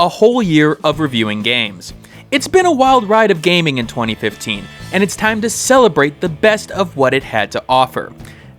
a whole year of reviewing games. It's been a wild ride of gaming in 2015, and it's time to celebrate the best of what it had to offer.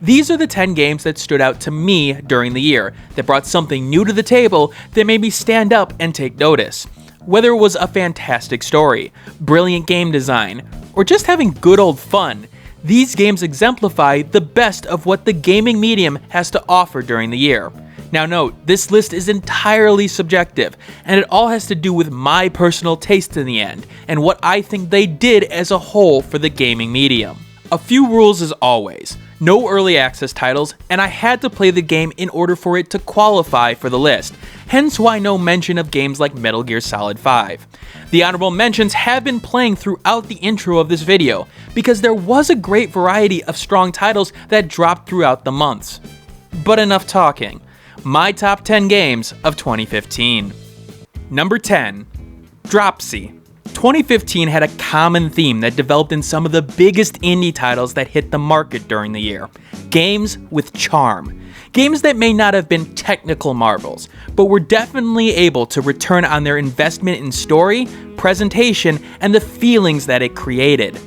These are the 10 games that stood out to me during the year, that brought something new to the table that made me stand up and take notice. Whether it was a fantastic story, brilliant game design, or just having good old fun, these games exemplify the best of what the gaming medium has to offer during the year. Now note, this list is entirely subjective, and it all has to do with my personal taste in the end, and what I think they did as a whole for the gaming medium. A few rules as always: no early access titles, and I had to play the game in order for it to qualify for the list, hence why no mention of games like Metal Gear Solid 5. The honorable mentions have been playing throughout the intro of this video, because there was a great variety of strong titles that dropped throughout the months. But enough talking. My top 10 games of 2015. Number 10. Dropsy. 2015 had a common theme that developed in some of the biggest indie titles that hit the market during the year. Games with charm. Games that may not have been technical marvels, but were definitely able to return on their investment in story, presentation, and the feelings that it created.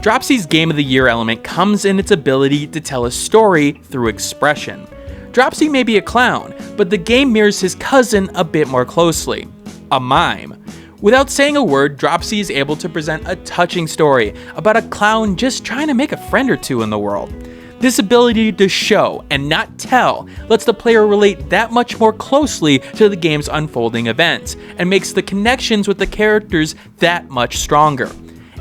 Dropsy's Game of the Year element comes in its ability to tell a story through expression. Dropsy may be a clown, but the game mirrors his cousin a bit more closely. A mime. Without saying a word, Dropsy is able to present a touching story about a clown just trying to make a friend or two in the world. This ability to show and not tell lets the player relate that much more closely to the game's unfolding events, and makes the connections with the characters that much stronger.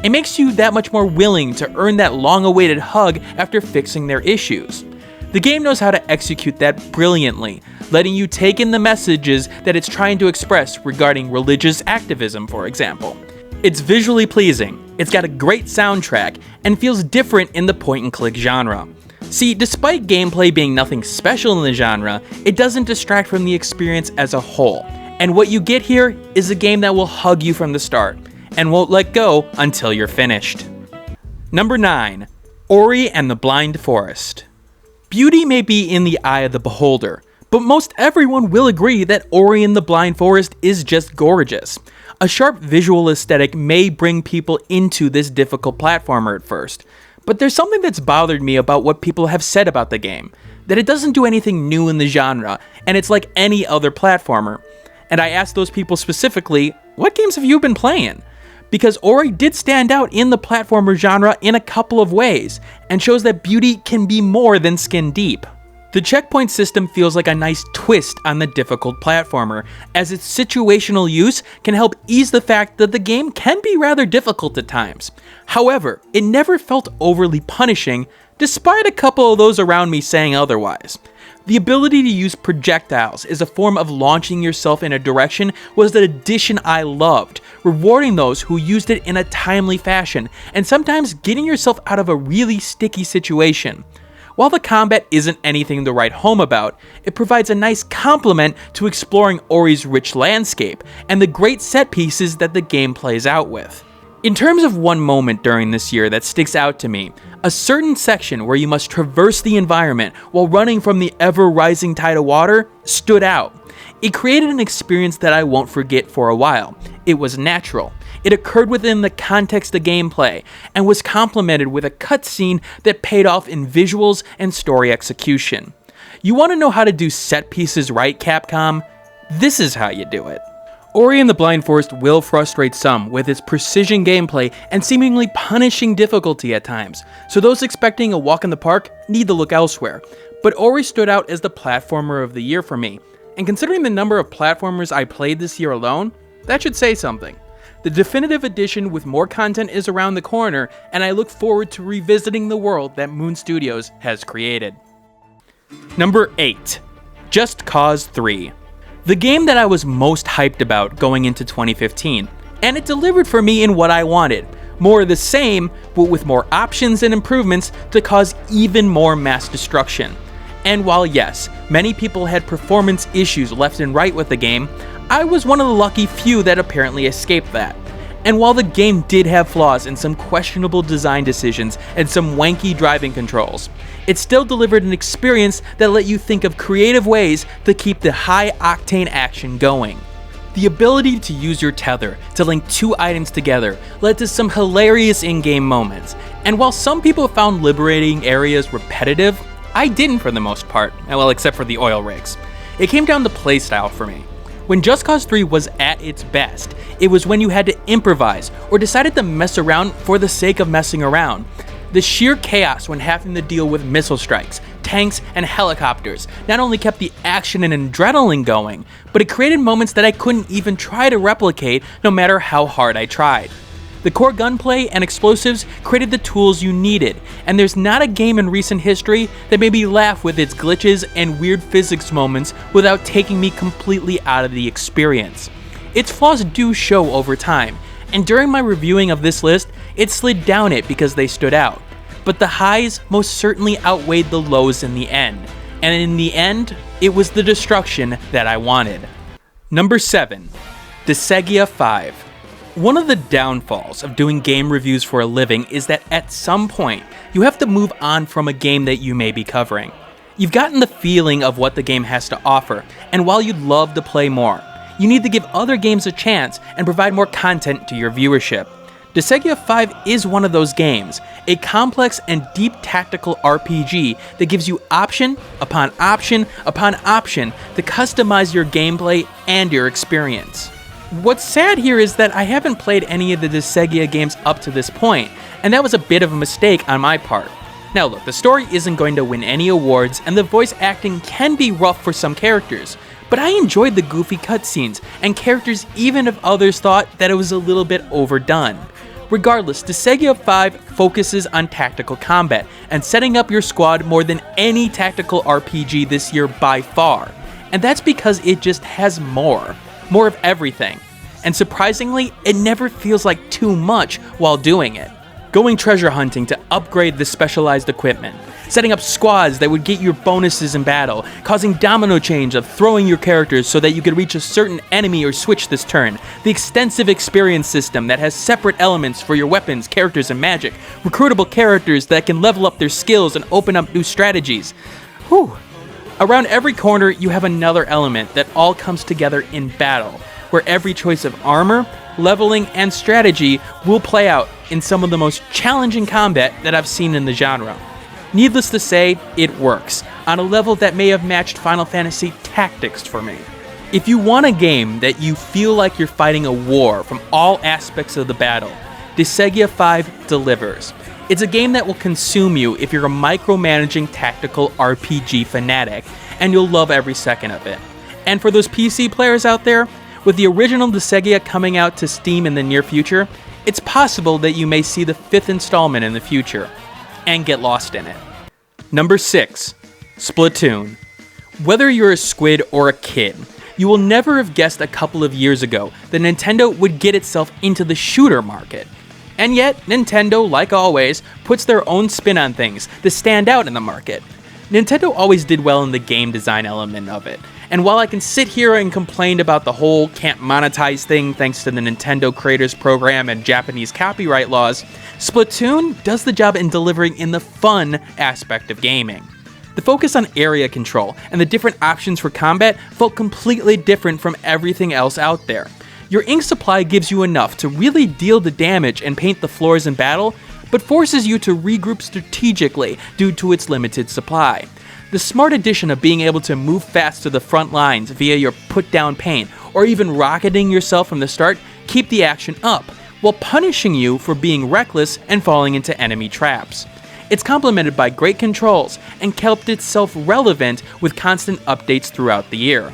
It makes you that much more willing to earn that long-awaited hug after fixing their issues. The game knows how to execute that brilliantly, letting you take in the messages that it's trying to express regarding religious activism, for example. It's visually pleasing, it's got a great soundtrack, and feels different in the point-and-click genre. See, despite gameplay being nothing special in the genre, it doesn't distract from the experience as a whole. And what you get here is a game that will hug you from the start, and won't let go until you're finished. Number 9. Ori and the Blind Forest. Beauty may be in the eye of the beholder, but most everyone will agree that Ori and the Blind Forest is just gorgeous. A sharp visual aesthetic may bring people into this difficult platformer at first, but there's something that's bothered me about what people have said about the game, that it doesn't do anything new in the genre, and it's like any other platformer. And I asked those people specifically, what games have you been playing? Because Ori did stand out in the platformer genre in a couple of ways, and shows that beauty can be more than skin deep. The checkpoint system feels like a nice twist on the difficult platformer, as its situational use can help ease the fact that the game can be rather difficult at times. However, it never felt overly punishing, despite a couple of those around me saying otherwise. The ability to use projectiles as a form of launching yourself in a direction was an addition I loved, rewarding those who used it in a timely fashion, and sometimes getting yourself out of a really sticky situation. While the combat isn't anything to write home about, it provides a nice complement to exploring Ori's rich landscape, and the great set pieces that the game plays out with. In terms of one moment during this year that sticks out to me, a certain section where you must traverse the environment while running from the ever-rising tide of water stood out. It created an experience that I won't forget for a while. It was natural. It occurred within the context of gameplay, and was complemented with a cutscene that paid off in visuals and story execution. You want to know how to do set pieces right, Capcom? This is how you do it. Ori and the Blind Forest will frustrate some with its precision gameplay and seemingly punishing difficulty at times, so those expecting a walk in the park need to look elsewhere. But Ori stood out as the platformer of the year for me, and considering the number of platformers I played this year alone, that should say something. The definitive edition with more content is around the corner, and I look forward to revisiting the world that Moon Studios has created. Number 8. Just Cause 3. The game that I was most hyped about going into 2015, and it delivered for me in what I wanted. More of the same, but with more options and improvements to cause even more mass destruction. And while yes, many people had performance issues left and right with the game, I was one of the lucky few that apparently escaped that. And while the game did have flaws and some questionable design decisions and some wanky driving controls, it still delivered an experience that let you think of creative ways to keep the high-octane action going. The ability to use your tether to link two items together led to some hilarious in-game moments, and while some people found liberating areas repetitive, I didn't for the most part, well, except for the oil rigs. It came down to playstyle for me. When Just Cause 3 was at its best, it was when you had to improvise or decided to mess around for the sake of messing around. The sheer chaos when having to deal with missile strikes, tanks, and helicopters not only kept the action and adrenaline going, but it created moments that I couldn't even try to replicate no matter how hard I tried. The core gunplay and explosives created the tools you needed, and there's not a game in recent history that made me laugh with its glitches and weird physics moments without taking me completely out of the experience. Its flaws do show over time, and during my reviewing of this list, it slid down it because they stood out. But the highs most certainly outweighed the lows in the end, and in the end, it was the destruction that I wanted. Number 7. Disgaea 5. One of the downfalls of doing game reviews for a living is that at some point, you have to move on from a game that you may be covering. You've gotten the feeling of what the game has to offer, and while you'd love to play more, you need to give other games a chance and provide more content to your viewership. Disgaea 5 is one of those games, a complex and deep tactical RPG that gives you option upon option upon option to customize your gameplay and your experience. What's sad here is that I haven't played any of the Disgaea games up to this point, and that was a bit of a mistake on my part. Now look, the story isn't going to win any awards, and the voice acting can be rough for some characters, but I enjoyed the goofy cutscenes and characters even if others thought that it was a little bit overdone. Regardless, Disgaea 5 focuses on tactical combat and setting up your squad more than any tactical RPG this year by far, and that's because it just has more of everything, and surprisingly, it never feels like too much while doing it. Going treasure hunting to upgrade the specialized equipment, setting up squads that would get your bonuses in battle, causing domino change of throwing your characters so that you could reach a certain enemy or switch this turn, the extensive experience system that has separate elements for your weapons, characters, and magic, recruitable characters that can level up their skills and open up new strategies. Whew. Around every corner, you have another element that all comes together in battle, where every choice of armor, leveling, and strategy will play out in some of the most challenging combat that I've seen in the genre. Needless to say, it works, on a level that may have matched Final Fantasy Tactics for me. If you want a game that you feel like you're fighting a war from all aspects of the battle, Disgaea 5 delivers. It's a game that will consume you if you're a micromanaging tactical RPG fanatic, and you'll love every second of it. And for those PC players out there, with the original Disgaea coming out to Steam in the near future, it's possible that you may see the 5th installment in the future, and get lost in it. Number 6. Splatoon. Whether you're a squid or a kid, you will never have guessed a couple of years ago that Nintendo would get itself into the shooter market. And yet, Nintendo, like always, puts their own spin on things to stand out in the market. Nintendo always did well in the game design element of it, and while I can sit here and complain about the whole can't monetize thing thanks to the Nintendo Creators Program and Japanese copyright laws, Splatoon does the job in delivering in the fun aspect of gaming. The focus on area control and the different options for combat felt completely different from everything else out there. Your ink supply gives you enough to really deal the damage and paint the floors in battle, but forces you to regroup strategically due to its limited supply. The smart addition of being able to move fast to the front lines via your put-down paint, or even rocketing yourself from the start, keep the action up, while punishing you for being reckless and falling into enemy traps. It's complemented by great controls, and kept itself relevant with constant updates throughout the year.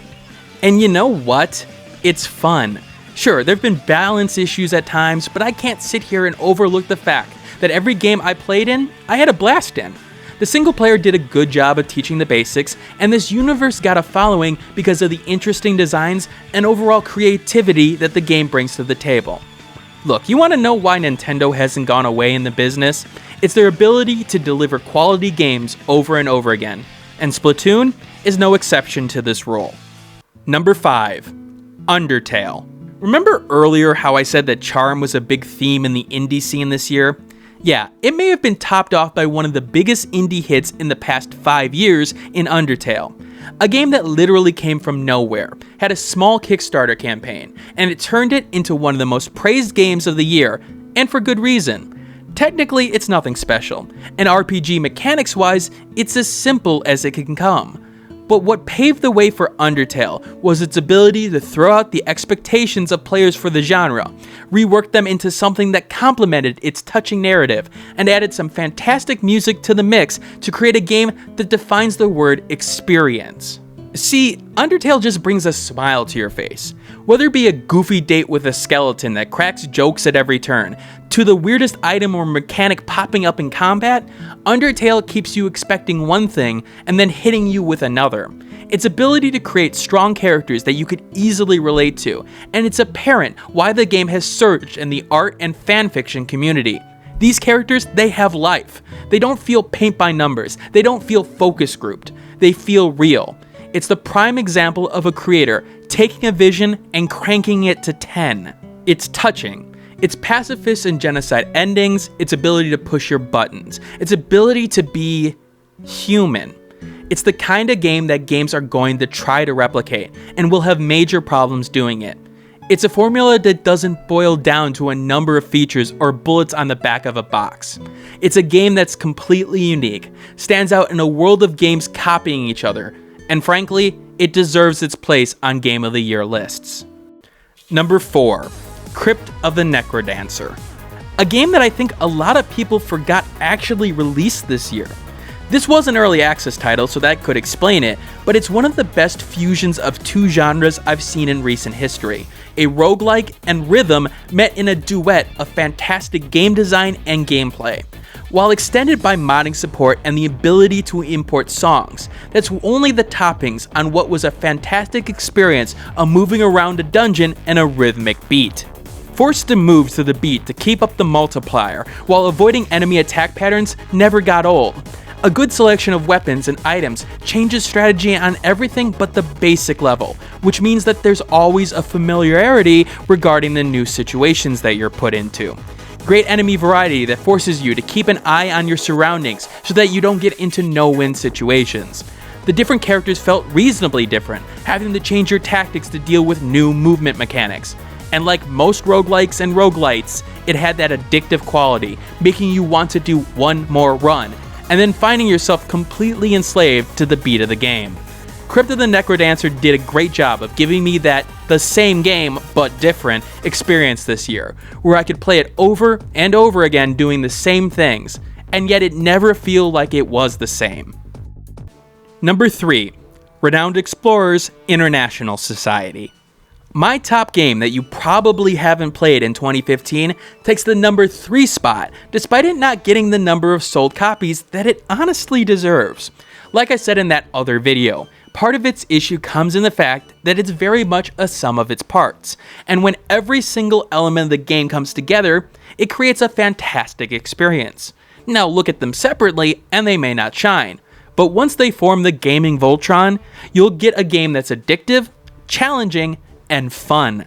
And you know what? It's fun. Sure, there have been balance issues at times, but I can't sit here and overlook the fact that every game I played in, I had a blast in. The single player did a good job of teaching the basics, and this universe got a following because of the interesting designs and overall creativity that the game brings to the table. Look, you want to know why Nintendo hasn't gone away in the business? It's their ability to deliver quality games over and over again, and Splatoon is no exception to this rule. Number 5. Undertale. Remember earlier how I said that charm was a big theme in the indie scene this year? Yeah, it may have been topped off by one of the biggest indie hits in the past 5 years in Undertale. a game that literally came from nowhere, had a small Kickstarter campaign, and it turned it into one of the most praised games of the year, and for good reason. Technically, it's nothing special, and RPG mechanics-wise, it's as simple as it can come. But what paved the way for Undertale was its ability to throw out the expectations of players for the genre, rework them into something that complemented its touching narrative, and added some fantastic music to the mix to create a game that defines the word experience. See, Undertale just brings a smile to your face. Whether it be a goofy date with a skeleton that cracks jokes at every turn, to the weirdest item or mechanic popping up in combat, Undertale keeps you expecting one thing and then hitting you with another. Its ability to create strong characters that you could easily relate to, and it's apparent why the game has surged in the art and fanfiction community. These characters, they have life. They don't feel paint by numbers. They don't feel focus grouped. They feel real. It's the prime example of a creator taking a vision and cranking it to 10. It's touching. Its pacifist and genocide endings, its ability to push your buttons, its ability to be human. It's the kind of game that games are going to try to replicate and will have major problems doing it. It's a formula that doesn't boil down to a number of features or bullets on the back of a box. It's a game that's completely unique, stands out in a world of games copying each other, and frankly, it deserves its place on Game of the Year lists. Number 4. Crypt of the Necrodancer. A game that I think a lot of people forgot actually released this year. This was an early access title, so that could explain it, but it's one of the best fusions of two genres I've seen in recent history. A roguelike and rhythm met in a duet of fantastic game design and gameplay. While extended by modding support and the ability to import songs, that's only the toppings on what was a fantastic experience of moving around a dungeon and a rhythmic beat. Forced to move to the beat to keep up the multiplier while avoiding enemy attack patterns never got old. A good selection of weapons and items changes strategy on everything but the basic level, which means that there's always a familiarity regarding the new situations that you're put into. Great enemy variety that forces you to keep an eye on your surroundings so that you don't get into no-win situations. The different characters felt reasonably different, having to change your tactics to deal with new movement mechanics. And like most roguelikes and roguelites, it had that addictive quality, making you want to do one more run, and then finding yourself completely enslaved to the beat of the game. Crypt of the Necrodancer did a great job of giving me that the same game, but different, experience this year, where I could play it over and over again doing the same things, and yet it never feel like it was the same. Number 3. Renowned Explorers International Society. My top game that you probably haven't played in 2015 takes the number 3 spot, despite it not getting the number of sold copies that it honestly deserves. Like I said in that other video, part of its issue comes in the fact that it's very much a sum of its parts, and when every single element of the game comes together, it creates a fantastic experience. Now look at them separately and they may not shine, but once they form the gaming Voltron, you'll get a game that's addictive, challenging, and fun.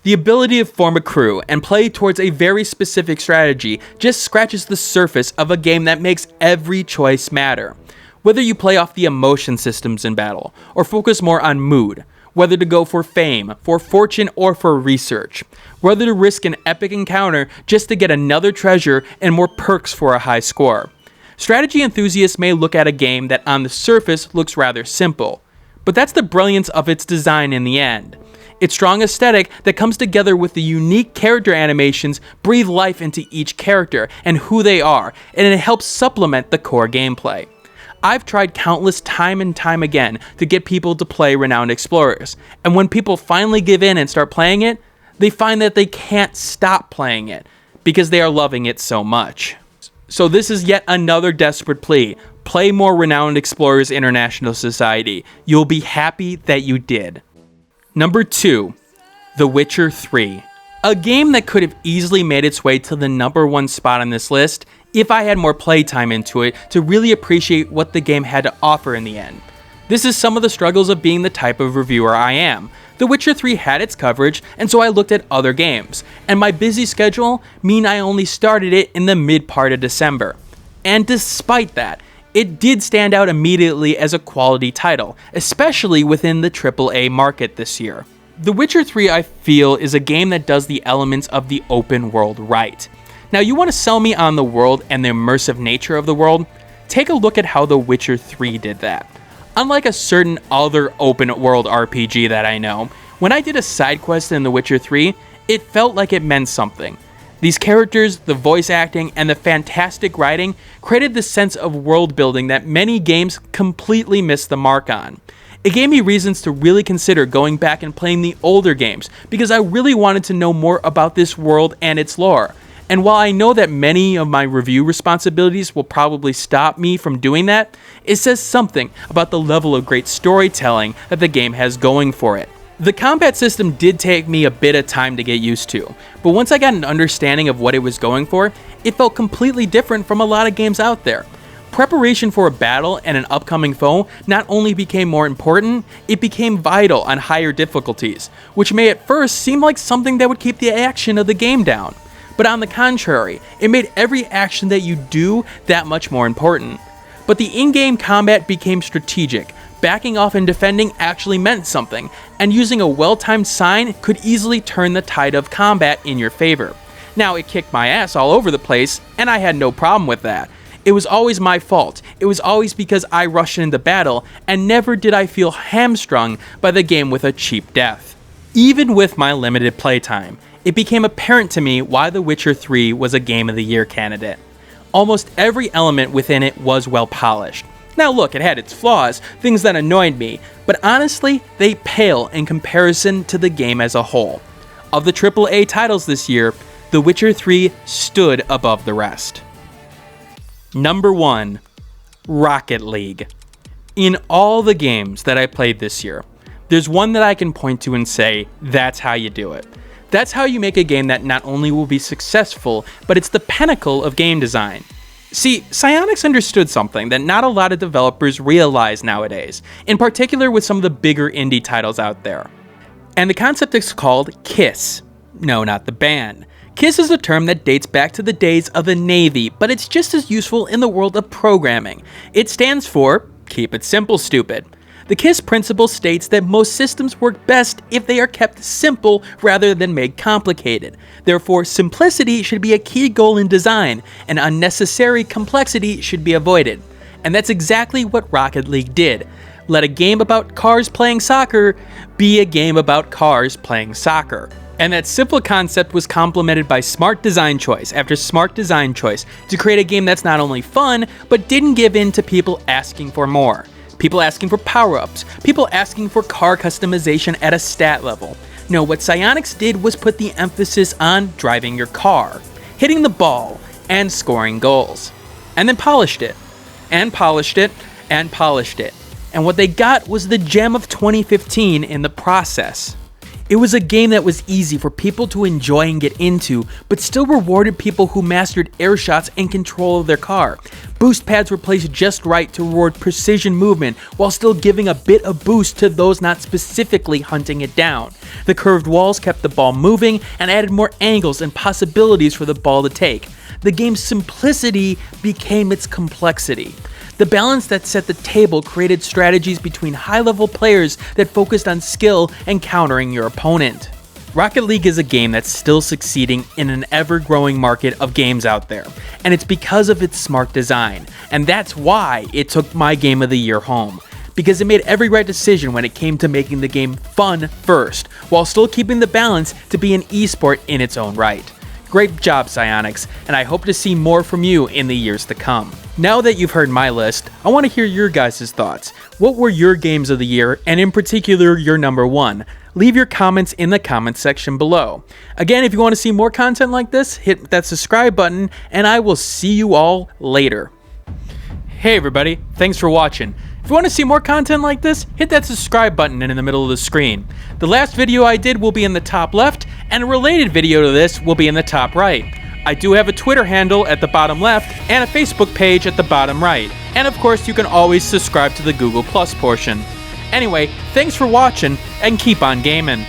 The ability to form a crew and play towards a very specific strategy just scratches the surface of a game that makes every choice matter. Whether you play off the emotion systems in battle, or focus more on mood, whether to go for fame, for fortune, or for research, whether to risk an epic encounter just to get another treasure and more perks for a high score. Strategy enthusiasts may look at a game that on the surface looks rather simple, but that's the brilliance of its design in the end. Its strong aesthetic that comes together with the unique character animations breathe life into each character and who they are, and it helps supplement the core gameplay. I've tried countless time and time again to get people to play Renowned Explorers, and when people finally give in and start playing it, they find that they can't stop playing it because they are loving it so much. So this is yet another desperate plea. Play more Renowned Explorers International Society. You'll be happy that you did. Number 2, The Witcher 3. A game that could have easily made its way to the number 1 spot on this list if I had more playtime into it to really appreciate what the game had to offer in the end. This is some of the struggles of being the type of reviewer I am. The Witcher 3 had its coverage, and so I looked at other games, and my busy schedule mean I only started it in the mid part of December. And despite that, it did stand out immediately as a quality title, especially within the AAA market this year. The Witcher 3, I feel, is a game that does the elements of the open world right. Now, you want to sell me on the world and the immersive nature of the world? Take a look at how The Witcher 3 did that. Unlike a certain other open world RPG that I know, when I did a side quest in The Witcher 3, it felt like it meant something. These characters, the voice acting, and the fantastic writing created the sense of world building that many games completely miss the mark on. It gave me reasons to really consider going back and playing the older games, because I really wanted to know more about this world and its lore. And while I know that many of my review responsibilities will probably stop me from doing that, it says something about the level of great storytelling that the game has going for it. The combat system did take me a bit of time to get used to, but once I got an understanding of what it was going for, it felt completely different from a lot of games out there. Preparation for a battle and an upcoming foe not only became more important, it became vital on higher difficulties, which may at first seem like something that would keep the action of the game down. But on the contrary, it made every action that you do that much more important. But the in-game combat became strategic. Backing off and defending actually meant something, and using a well-timed sign could easily turn the tide of combat in your favor. Now, it kicked my ass all over the place, and I had no problem with that. It was always my fault. It was always because I rushed into battle, and never did I feel hamstrung by the game with a cheap death. Even with my limited playtime, it became apparent to me why The Witcher 3 was a Game of the Year candidate. Almost every element within it was well polished. Now look, it had its flaws, things that annoyed me, but honestly, they pale in comparison to the game as a whole. Of the AAA titles this year, The Witcher 3 stood above the rest. Number 1. Rocket League. In all the games that I played this year, there's one that I can point to and say, that's how you do it. That's how you make a game that not only will be successful, but it's the pinnacle of game design. See, Psyonix understood something that not a lot of developers realize nowadays, in particular with some of the bigger indie titles out there. And the concept is called KISS. No, not the band. KISS is a term that dates back to the days of the Navy, but it's just as useful in the world of programming. It stands for, keep it simple, stupid. The KISS principle states that most systems work best if they are kept simple rather than made complicated. Therefore, simplicity should be a key goal in design, and unnecessary complexity should be avoided. And that's exactly what Rocket League did. Let a game about cars playing soccer be a game about cars playing soccer. And that simple concept was complemented by smart design choice after smart design choice to create a game that's not only fun, but didn't give in to people asking for more. People asking for power-ups, people asking for car customization at a stat level. No, what Psyonix did was put the emphasis on driving your car, hitting the ball, and scoring goals. And then polished it, and polished it, and polished it. And what they got was the gem of 2015 in the process. It was a game that was easy for people to enjoy and get into, but still rewarded people who mastered air shots and control of their car. Boost pads were placed just right to reward precision movement, while still giving a bit of boost to those not specifically hunting it down. The curved walls kept the ball moving and added more angles and possibilities for the ball to take. The game's simplicity became its complexity. The balance that set the table created strategies between high-level players that focused on skill and countering your opponent. Rocket League is a game that's still succeeding in an ever-growing market of games out there, and it's because of its smart design, and that's why it took my Game of the Year home. Because it made every right decision when it came to making the game fun first, while still keeping the balance to be an esport in its own right. Great job, Psyonix, and I hope to see more from you in the years to come. Now that you've heard my list, I want to hear your guys' thoughts. What were your games of the year, and in particular, your number one? Leave your comments in the comments section below. Again, if you want to see more content like this, hit that subscribe button, and I will see you all later. Hey everybody, thanks for watching. If you want to see more content like this, hit that subscribe button in the middle of the screen. The last video I did will be in the top left, and a related video to this will be in the top right. I do have a Twitter handle at the bottom left, and a Facebook page at the bottom right. And of course, you can always subscribe to the Google Plus portion. Anyway, thanks for watching, and keep on gaming.